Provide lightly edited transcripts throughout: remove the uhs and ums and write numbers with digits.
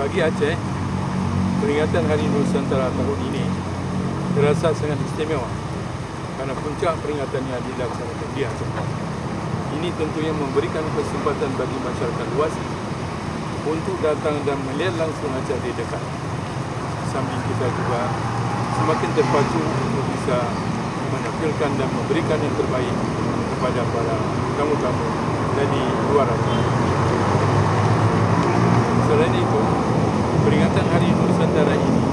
Bagi Aceh, peringatan Hari Nusantara tahun ini terasa sangat istimewa karena puncak peringatannya dilaksanakan di Aceh. Ini tentunya memberikan kesempatan bagi masyarakat luas untuk datang dan melihat langsung Aceh di dekat. Sambil kita juga semakin terpacu untuk bisa menampilkan dan memberikan yang terbaik kepada para tamu-tamu dari luar Aceh. Selain itu, peringatan Hari Nusantara ini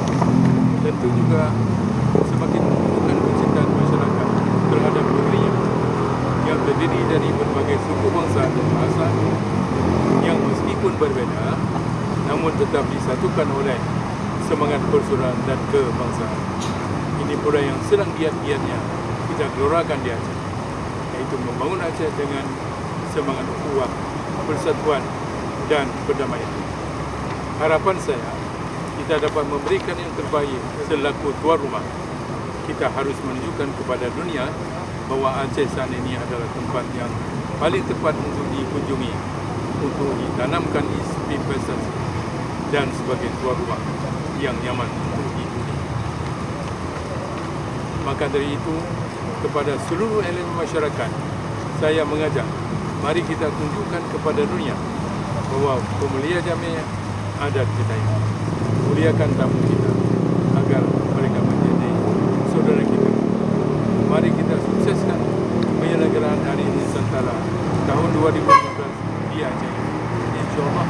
tentu juga semakin menunjukkan kecintaan masyarakat terhadap negerinya yang terdiri dari berbagai suku bangsa dan bahasa yang meskipun berbeza namun tetap disatukan oleh semangat persaudaraan dan kebangsaan. Ini pula yang sedang giat-giatnya kita gelorakan di Aceh, yaitu membangun Aceh dengan semangat ukhuwah, persatuan dan perdamaian. Harapan saya, kita dapat memberikan yang terbaik selaku tuan rumah. Kita harus menunjukkan kepada dunia bahawa Aceh saat ini adalah tempat yang paling tepat untuk dikunjungi, untuk ditanamkan investasi dan sebagai tuan rumah yang nyaman untuk dihuni. Maka dari itu, kepada seluruh elemen masyarakat, saya mengajak, mari kita tunjukkan kepada dunia bahawa pemulia jamiah adat kita ini, muliakan tamu kita agar mereka menjadi saudara kita. Mari kita sukseskan penyelenggaraan Hari Nusantara tahun 2015 di Aceh. InsyaAllah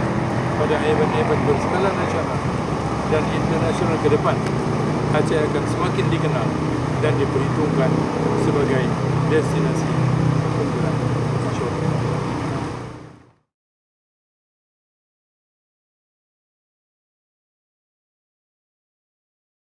pada event-event berskala nasional dan internasional ke depan, Aceh akan semakin dikenal dan diperhitungkan sebagai destinasi